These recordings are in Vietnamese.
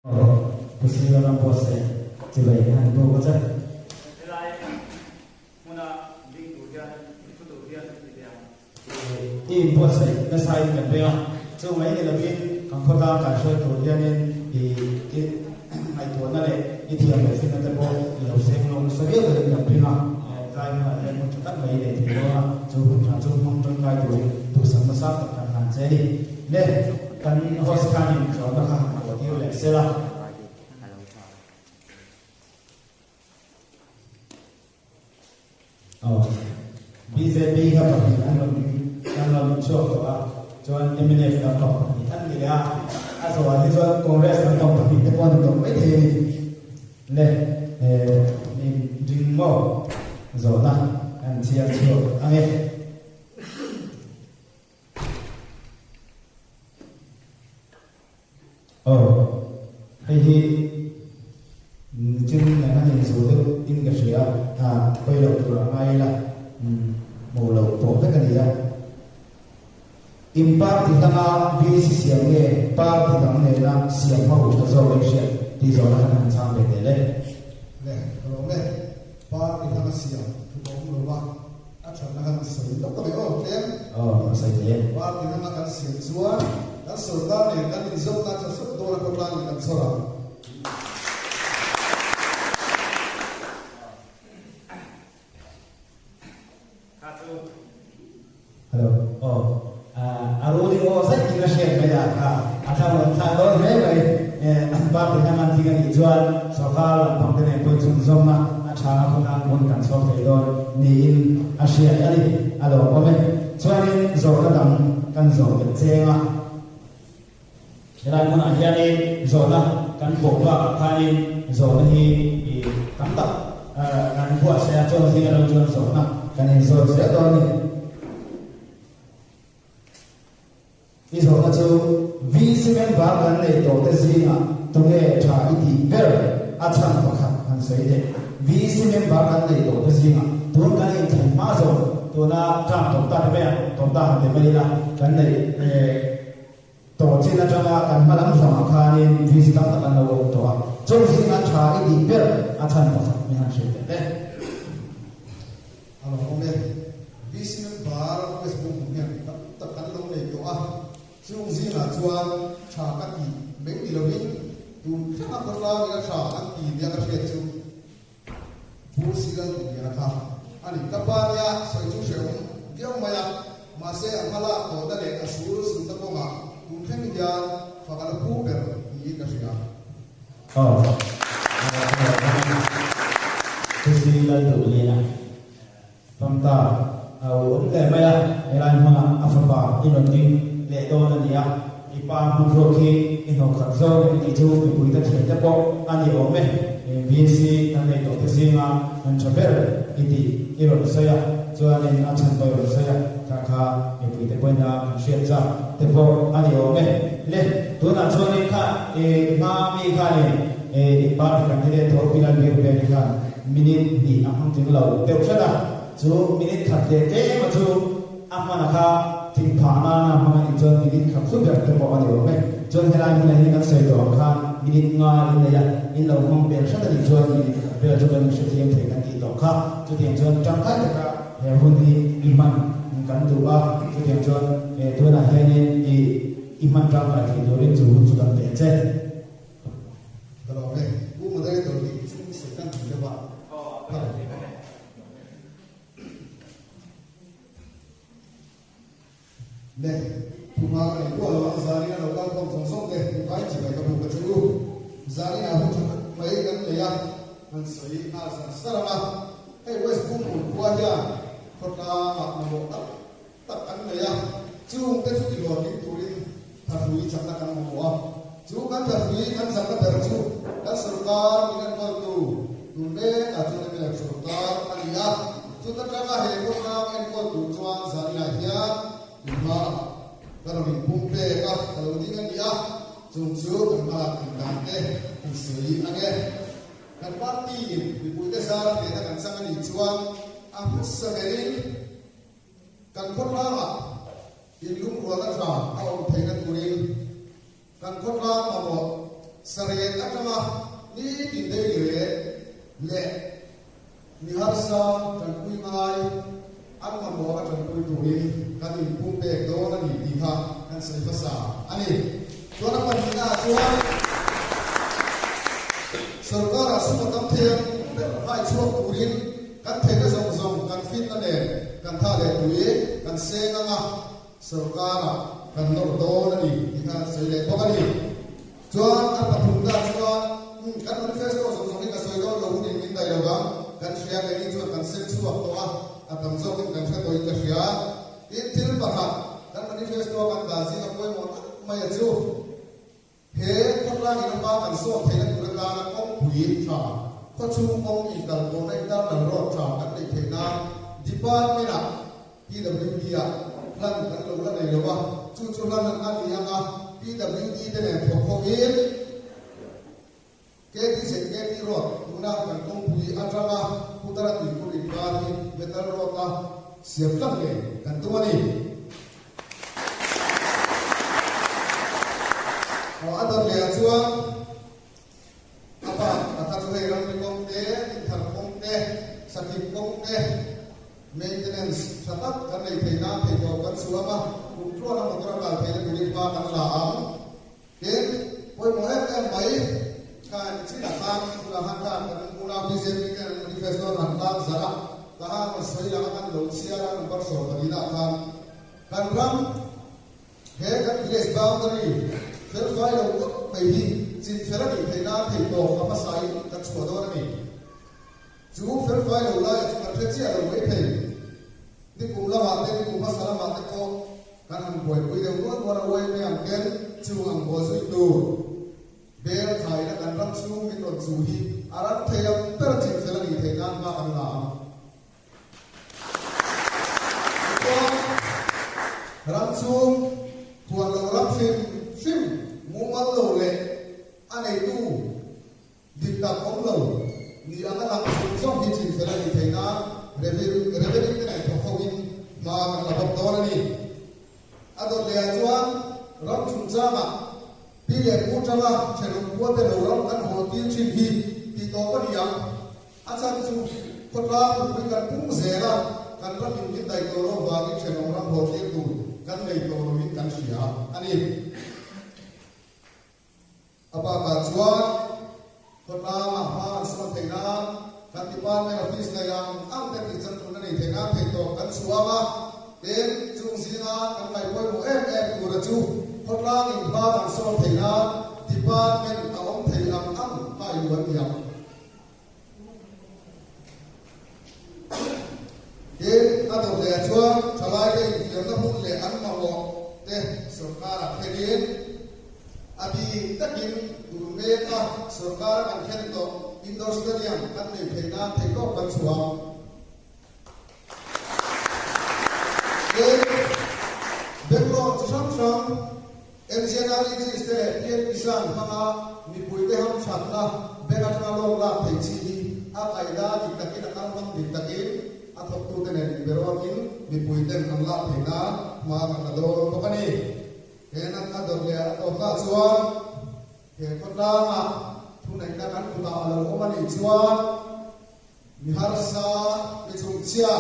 Pusing orang puasa, coba yang tu baca. Ini puasa, nasai kan dia. Cuma ini lebih kamputa kasih tu dia ni ai tu nanti itu yang mesti nanti bawa yang sebelum sebelum dia kan dia. Kaya yang kita mai ni dia cuma mungkin tu sama kan jadi. Ne kan host kan ini sudah kan dia leselah. BJP ka party anlam chok to chuan MNF ka to an ni ya aso wa ni chuan Congress ka to party te kon to mai the le ni ding mo zo na an chia chu ange hi chừng này anh nhìn số lượng in cái gì quay đầu từ ngay là màu lầu tổ tất cả gì đó impact thì thằng vi si xiang nghe pa thì thằng này là xiang mà hụt cho rồi xiang thì rồi là thằng sang về để lên nè rồi nè pa thì thằng xiang thì cũng rồi ba à chọn là thằng sấy lúc có phải không tem sấy thế pa thì thằng xiang chúa đã sửa ta này đã đi dốc ta cho sắp đôi là con lang làm sao rồi hello arudi o sai kina share kaya atha do me an ba te na man tinga ni juan sokal pang te ne po chung zom na atha ko na mon kan so te do ni in a share ali alo ome chuan zo ka dang kan zo ke chenga rai mon a hian zo na kan bo ba khanin zo na hi kam ta kan bua se a cho singa ro chuan zo na kan zo se do ni ini soalnya tu visi-men bahan ni tu tersinya tu ke cah itu ber acan pakai hansai deh visi-men bahan ni tu tersinya tu kan ini masuk tu na jam tu tak ada tu tak ada beri lah kan ni tu cina cina kan malam sama kan ini visi tak akan lalu tu jadi singa cah itu ber acan pakai ni hansai deh kalau orang visi-men bahan Facebook punya tak kan lalu ni tu chung gì là chuan cha các kỳ mấy tỷ đồng in tu khá con la người cha các kỳ dia các chuyện chu bu si gan tu dia kha ani kapanya sai chu se dia maya ma se amala ko da le asul sun ta ko ma tu khen dia fa kala pu ber ni ka sia tu si lai tu le na pamta au le maya elan ma afaba inon ni lệ đô là gì ạ? Ipa hùng rô khi ino khẩn dâu ni chu ni bùi ta thiệt chắc bộ anh yêu ôm vì si anh này tổ chức gì mà anh cho biết iti iron saya cho anh anh chân tôi iron saya kha ni bùi ta quên ra xuyên ra thế bộ anh yêu ôm lệ tôi là cho nên kha ma mi kha ni ipa thì cái này thổi pin anh biết về kha minute ni anh tiếng lâu tiêu rất là chú minute thật thế mà chú anh mà kha ting phana na mga ijon minit khap su ber te mo ani ro me jon helai ni lai kan sei do khan minit nga in ya in lo hong ber sa ni jon minit ber jo kan se tiam the kan ti do kha chu tiam jon chang kha ka he hun ni iman kan du ba chu tiam jon tu na he ni iman ra ma ti do rin chu chu kan te che kalau me bu mo dai to ni chung se kan ti ba nè mà cái của nó giá đi nó đang còn sống sót đấy cái chỉ phải có một cái chỗ giá đi nào cũng mấy cái này à mình sử dụng sản xuất ra hay West cũng một qua nha hoặc là một tất cả này à chứ không cái chút gì rồi cái túi thật túi chẳng là cái một chú kan thật túi kan chẳng là thật chú kan serta dengan waktu tunde atau dengan serta alia chú tất cả các hệ thống nào em có đủ cho giá đi này nhá mà kalau mình pumpe các kalau đi ngang dia chung chu kan ma kan te kan sui age kan party ni bui te sa te ta kan sang ni chuan a sa berin kan khot la ma in lung ro la sa a om thei kan turin kan khot la ma bo Sariat atama ni tindai le niharsa dan kuingai amma mo atan kui turi kan pumpe do na ni diha kan sai fasa ani to na panina chuan sarkar asumatam thiam hai chuak turin kan thega zong zong kan fit na le kan tha le tui kan senga nga sarkar kan no do na ni diha sai le ko ani chuan an pathum da chuan kan manifesto zong zong ni ka soi do lo ni min dai lo kan shia ga ni chuan kan sen chuak to atam zo kan thla toi ka shia in til pakha kan manifesto kan da ji ka koi mo mai chu he khotla ni ba kan so thela tu ka na kong pui tha ko chu kong i dal to nai da dal ro tha kan dei thena department a PWD a plan kan lo la nei lo wa chu chu lan an ani anga PWD te ne pho in ke ti se ke ti ro tuna kan kong pui atrama putara ti ku ri ka ni metal ro ta siap kan le kan tu ani ada le chuan apa ata chu he ram ni kong te thar kong te sakip kong te maintenance satak kan nei theina the ko kan suama ku tro na motor ka the ni ni pa kan la am ke poi mo em mai kan chi la kan la han ta kan mula vision ni kan manifesto han ta zara ta ha ma sai la kan lo sia ra number so bari na kan ram he kan place boundary fel fai lo ko mai hi chin fela ni theina thei to ka pa sai ka chho do ni chu fel fai lo la ka the chi lo mai thei ni kum la ma te ni kum ma sala ma te ko kan han boi pui de no wa wai me am ken chu ang bo sui tu ber khai na kan ram chu min on chu hi aram thei am per chin fela ni theina ma kan la ram chu tuan lo ram phim mumal lo le anei tu dikta kom lo ni anga lang song hi chin fela ni theina revenue te nai thok in ma kan la bok dor ni ado le chuan ram chung chama pi le ku chama chelo ku te lo ram kan ho tin chin hi ti to pa ni yang achan chu khotla ku kan pum zera kan ram in dai to ro wa ni chelo ram ho tin tu kan nei to ro in kan sia ani apa ka chuan khotla ma ha so theina kan department office na yang ang te ti chan tu na nei theina the to kan suama en chung singa kan mai poi mo tu ra chu khotla in ba kan so theina department a om thei am pai wan yang en ado le chuan thalai de fiam na hun le an ma wo te sarkar a thein abi takin durmeka sarkar kan khen to indoor stadium kan nei theina thei ko kan chuang background sam engineering is the pian isan hanga mi puite ham chatna begatna lo la thei chi a kaida diktakin akarmang diktakin athok tu te ne berokin mi puite an la theina ma kan do to kani kenan ador le to ka chuan ke kotla ma thu nai na kan kuta alo omani chuan mi harsa mi chung chia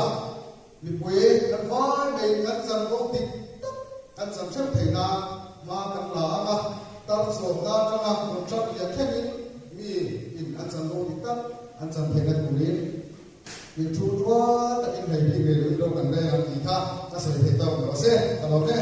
mi pui kan vai mai kan chan ko tik kan chan chan theina ma kan la ma tar so da tanga contract ya themin mi in an chan lo tik tak an chan theina kurin mi thu twa ta in nei bi be lo kan le an ti tha ta sai the ta lo se ta lo ke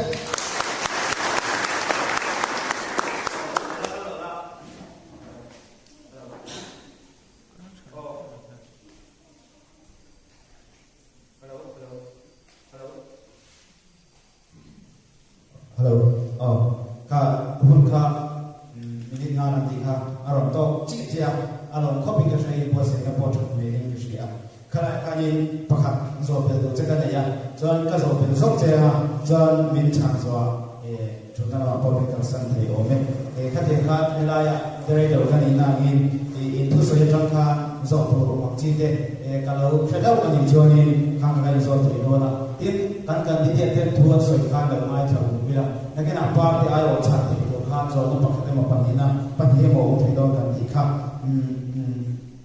hello ka hun ka minit nga na ti ka aron to chi chia alon copy ka shai po se ka po thuk me english ya kara ka ni pakhat zo pe do che ka na ya zon ka zo pe zok che ha zon min chang zo e chuna na po pe ka san thei o me e ka te ka la ya dere do ka ni na in in thu so ya chang ka zo po ro chi te e ka lo khadau ka ni jo ni khang ka ni zo tri do na tin kan kan ti te thu so ka da mai chang mi la na ke na pa te ai o chat ti ko ka cho nó bật cái một phần thì na phần thì một thì đó cần thì khác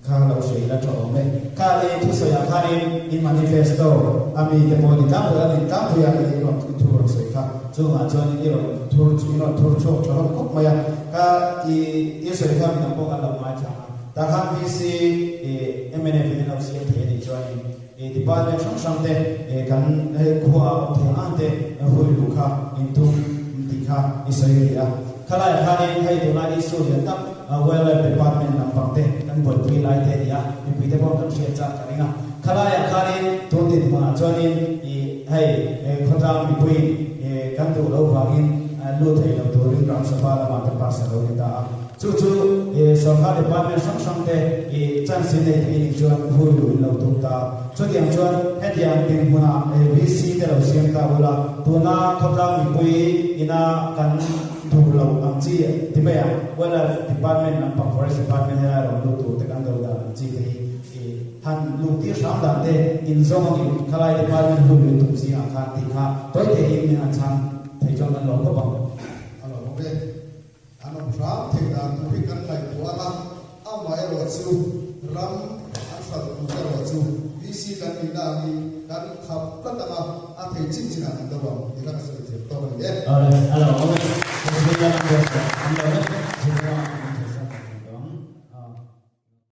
khá lâu sấy là chỗ mấy khá đi thu sợi khá đi in manifesto ami cái bộ đi tám bữa đi tám bữa đi nó thu rồi sấy khác cho mà cho những cái thu nó thu cho nó cốc mày khá đi sấy khác mình cũng ăn được mai chẳng ta khám VC MNF nên nó sẽ thế đi cho anh department sang sang te kan khua the ante hoi lukha into dikha isaiya khala khani hai dona isu yantam well department nam pangte kan bol tui lai te dia mi pite bon kan share chat karinga khala ya khani to tin ma choni hai khota mi pui kan tu lo wangin lu thei lo to ring ram sabha la ma ta pas lo ta chu sarkar department sang sang te chan sin nei ni chuan hoi lu lo tu ta cho tiang chuan hetiang tin huna VC te lo siam ta bola tuna khota mi pui ina kan thu lo ang chi ti me ya wala department nam pang forest department ha lo lu tu te kan do da chi te han lu ti sam da te in zong ni khalai department hu lu tu si ang kha ti kha toi te in ni an chang thei chong kan lo ko ba alo be ano ram thei da tu hi kan lai tu ala amai ro chu ram an fa tu ro chu VC kan ni da ni kan khap kan da a thei chin chin an da ba ni kan se te to ba ye alo